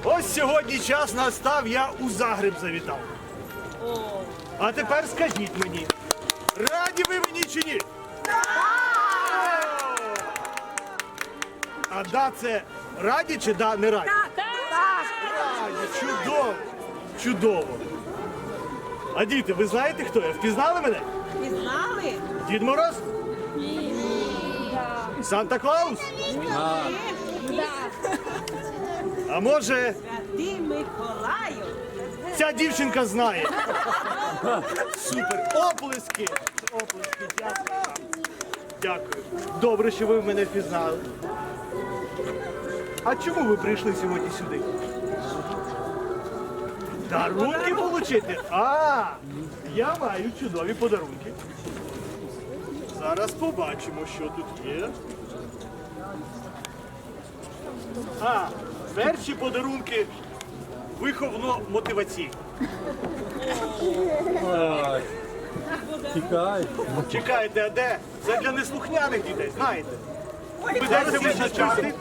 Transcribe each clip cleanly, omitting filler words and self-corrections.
Ось сьогодні час настав, я у Загреб завітав. А тепер скажіть мені, раді ви мені чи ні? А да, це раді чи да не раді? Раді, чудово, чудово. А діти, ви знаєте, хто я? Впізнали мене? Пізнали? Дід Мороз? Санта-Клаус? А може, Святий Миколаю. ця дівчинка знає? Супер! Оплески! Оплески, дякую вам. Дякую. Добре, що ви мене впізнали. А чому ви прийшли сьогодні сюди? Дарунки отримати? А, я маю чудові подарунки. Зараз побачимо, що тут є. А, перші подарунки виховно-мотиваційні. Тікай. Чекайте, а де? Це для неслухняних дітей, знаєте. Придеться визначати,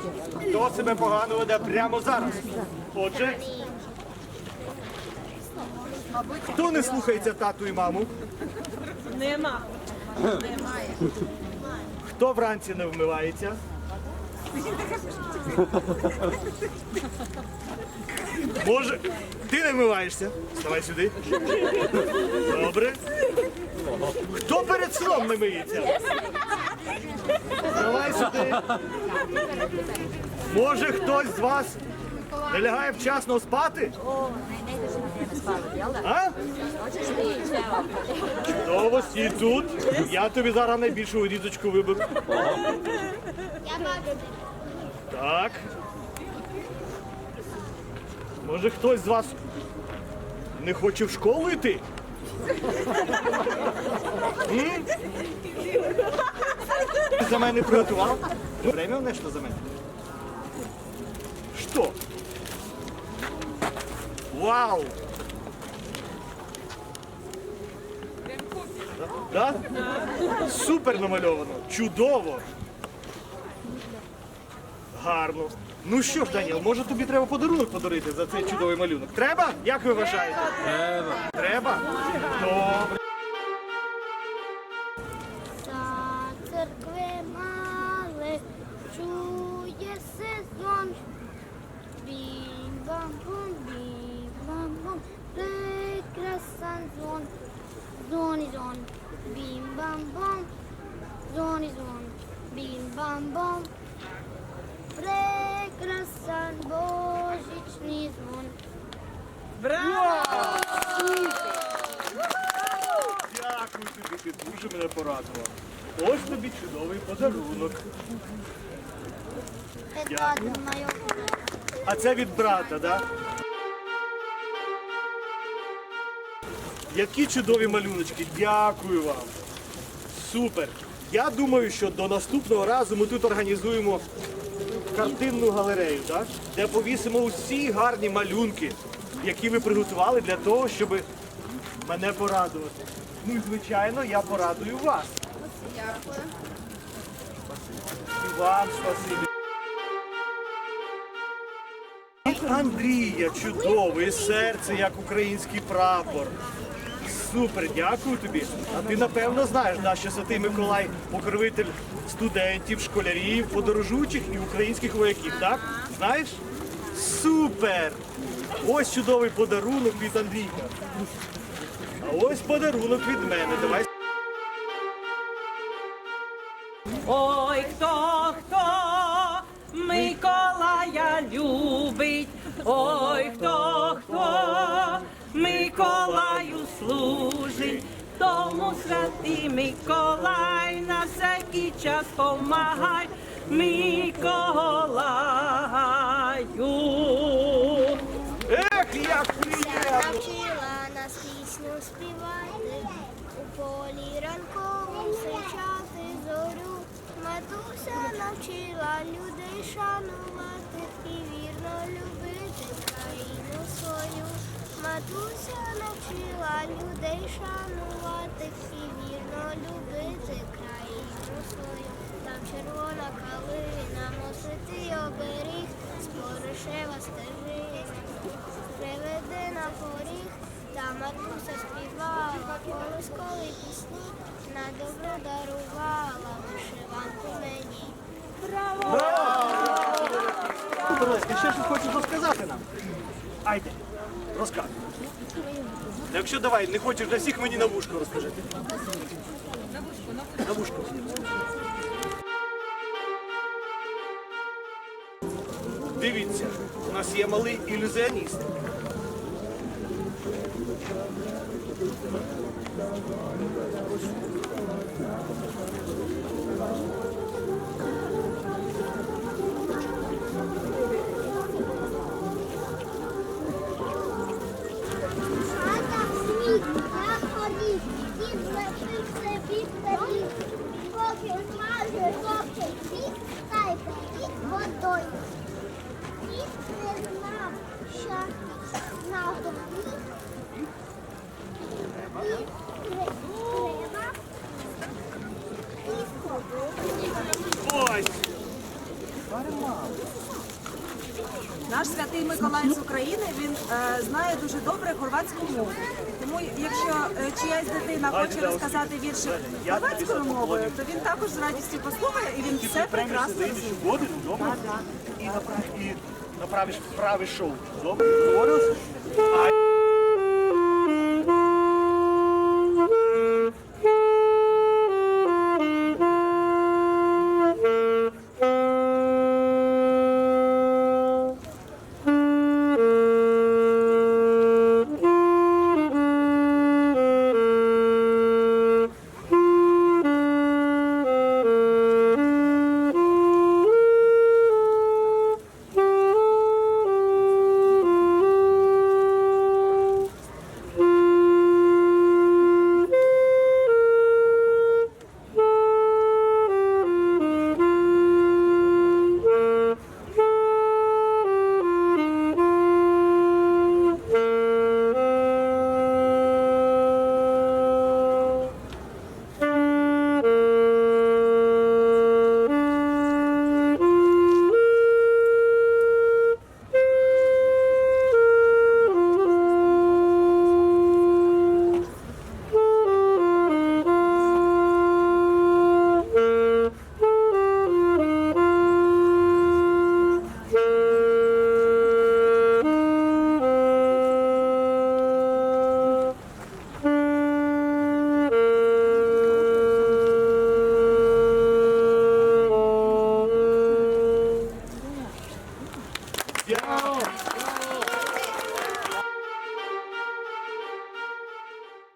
хто себе погано веде прямо зараз. Отже, хто не слухається тату і маму? Нема. Хто вранці не вмивається? Може, ти не вмиваєшся? Ставай сюди. Добре. Хто перед сном не миється? Давай сюди. Може, хтось з вас не лягає вчасно спати? А? Чудово, стій тут. Я тобі зараз найбільшу різочку виберу. Так. Може, хтось з вас не хоче в школу йти? М? Ти за мене приготував? Время нещо за мене? Що? Вау! Да? Супер намальовано! Чудово! Гарно. Ну що ж, Даніел, може тобі треба подарунок подарити за цей чудовий малюнок? Треба? Як ви вважаєте? Треба. Треба? Добре. За церкви мали чує сезон. Бім-бам-бум, бім-бам-бум, прекрасен зон. Зон-і-зон, бім-бам-бум, зон-і-зон, бім-бам-бум. Прекрасен божичний звон. Браво! Дякую тобі, ти дуже мене порадував. Ось тобі чудовий подарунок. Это моє. А це від брата, да? Які чудові малюночки. Дякую вам. Супер. Я думаю, що до наступного разу ми тут організуємо картинну галерею, так? Де повісимо усі гарні малюнки, які ви приготували для того, щоб мене порадувати. Ну і, звичайно, я порадую вас. Дякую. І вам спасибі. І Андрія, чудове серце, як український прапор. Супер, дякую тобі. А ти, напевно, знаєш, да, що Святий Миколай – покровитель студентів, школярів, подорожуючих і українських вояків, так? Знаєш? Супер! Ось чудовий подарунок від Андрійка. А ось подарунок від мене. Давай. Ой, хто Миколая любить, ой, хто Миколаю служить, тому святий Миколай на всякий час помагай Миколаю. Ех, як приємно! Навчила нас пісню співати, у полі ранковому зустрічати зорю. Матуся навчила людей шанувати і вірно любити країну свою. Матуся навчила людей шанувати і вірно любити країну свою. Так червона калина, мосити оберіг, споришева стежина, приведе на поріг, та матуся співала, колискові пісні, на добро дарувала вишиванку мені. Супер, Леська, ще щось хочеш розказати нам? Айде, розказуй. Ну, якщо давай, не хочеш для всіх, мені на вушко розкажи. На вушко мені розкажи. Дивіться, у нас є малий ілюзіоніст. Хата сніг на горі, і злепив собі пиріг. Поки смажує хлопчик пік, та й пиріг водою. Пік не знав, що на горі і треба і скобу. Ось! Наш святий Миколай з України, він знає дуже добре хорватську мову. Тому якщо чиясь дитина хоче розказати віршик хорватською мовою, то він також з радістю послухає і він все прекрасно Заїдеш розуміє. у воду, добре? І направиш в правий шоу. Добре? Договорилися?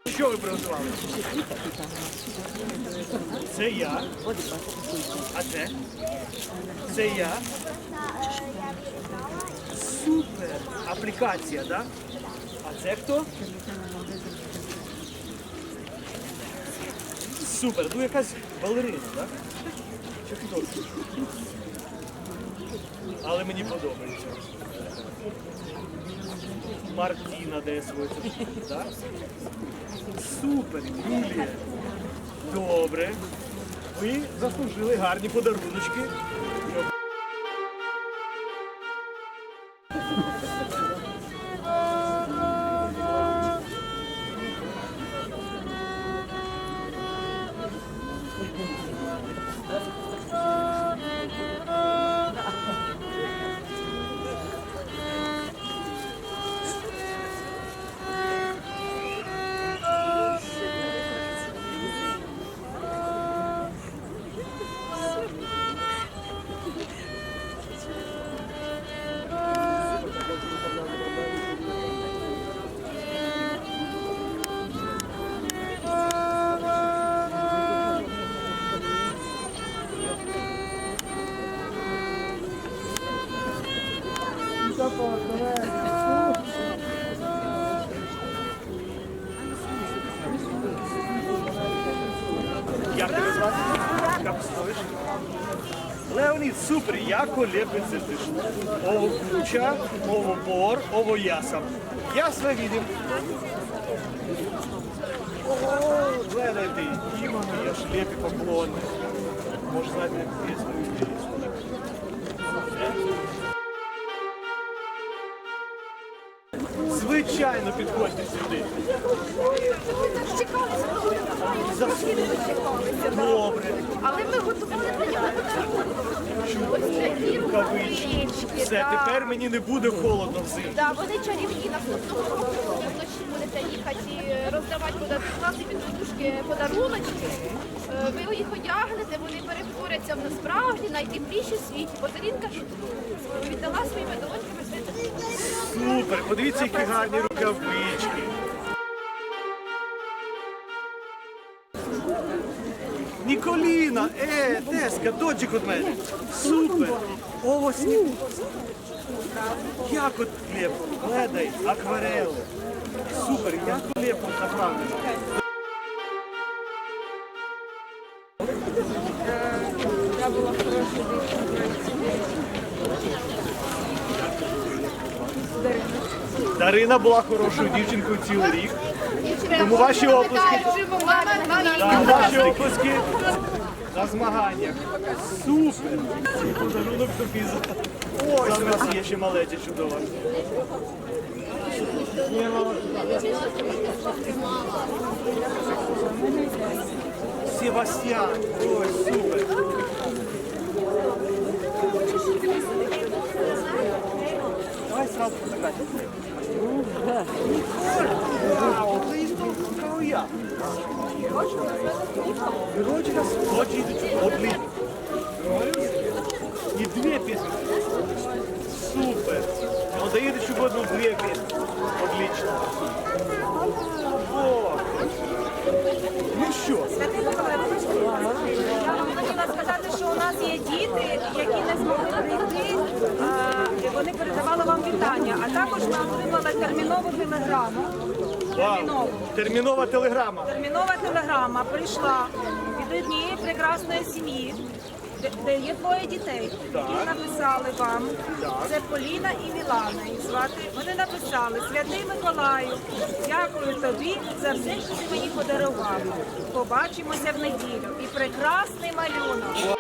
Що ви приготували? Це я. А це? Це я. Супер! Аплікація, так? Да? А це хто? Супер! Ну якась балерина, так? Чи хто? Але мені подобається. Мартіна де свою, так? Супер, Юлія. Добре. Ви заслужили гарні подаруночки. Як тебе звати? Як стоїш? Леонід, супер, яко лепить цветиш. Ово куча, ово бор, ово ясам. Я sve vidim. O, gledajte, imamo još lijepi poklone. Може, знаєте, я свою ідею. Звичайно, підходьте сюди. Добре. Але ми готували для нього подарунок. Рукавички. Все, тепер мені не буде холодно взимку. Да, вони чарівні. Наступного року вночі будете їхати і роздавати класні від подушки подаруночки. Ви їх одягнете, вони перетворяться в насправді найтепліші в світі. Бо Дарінка віддала своїми долоньками світ. Супер, подивіться, які гарні рукавички. Ніколіна, Теска, дочик від мене. Супер. Овочні. Як от хліб, ледай, акварели. Супер, як хліб от направлено. Дарина була хорошою дівчинкою цілий рік. Тому ваші оплески. Так, ваші оплески на змаганнях. Супер! Цей подарунок тобі за... Ось у нас є ще малеча чудова. Себастьян. Ой, супер. Давай сразу фотографию. Вау, це із того я. Вірочка схочить облить. І дві пісні. Супер. Ну, даєте, щоб одну-дві пісні. Отлично. О. Ну що? Святий Миколай, я вам хотіла сказати, що у нас є діти, які не змогли прийти, і вони передавали вам вітання. А також нам випала термінову телеграму. Вау. Термінова телеграма. Термінова телеграма прийшла від однієї прекрасної сім'ї, де є двоє дітей, які написали вам. Це Поліна і Мілана. Їх звати. Вони написали: Святий Миколаю, дякую тобі за все, що ти мені подарував. Побачимося в неділю. І прекрасний малюнок.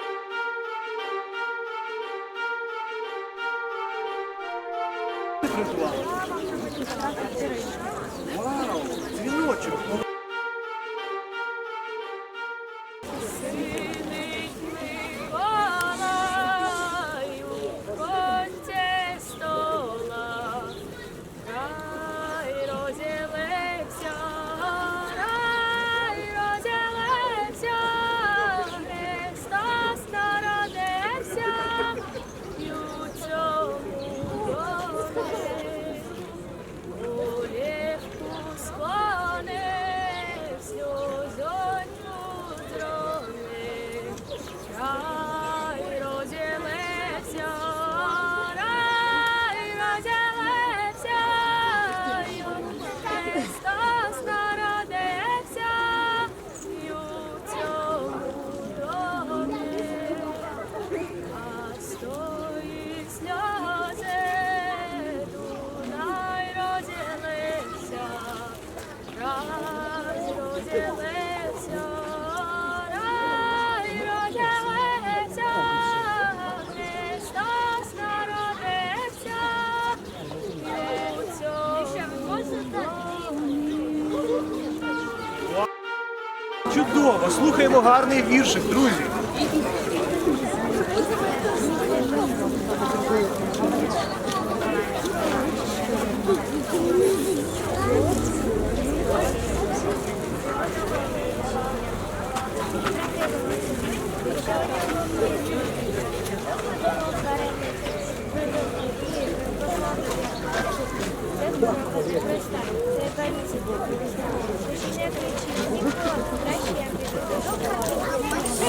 Вау, дзвіночок. Чудово! Слухаємо гарний віршик, друзі.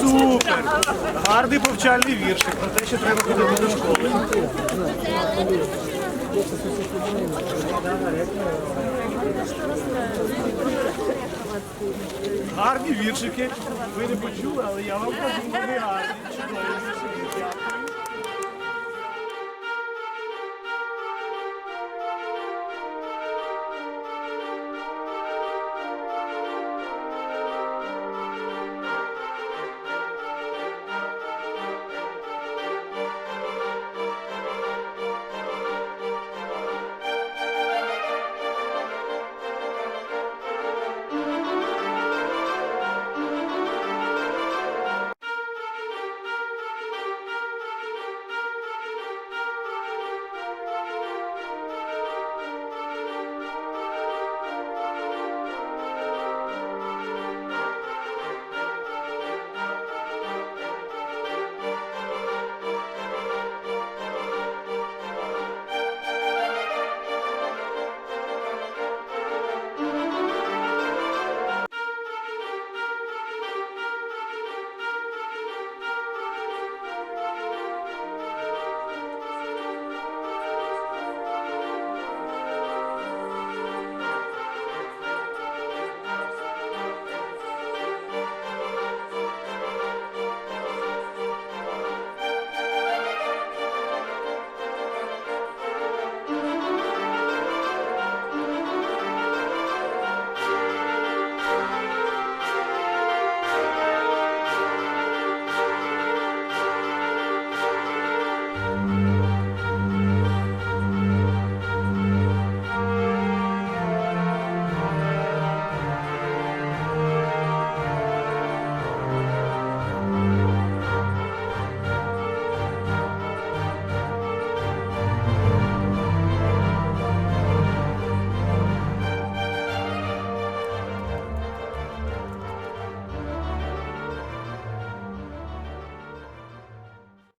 Супер! Гарний повчальний віршик про те, що треба ходити до школи. Гарні віршики. Ви не почули, але я вам кажу, вони гарні. Чудові.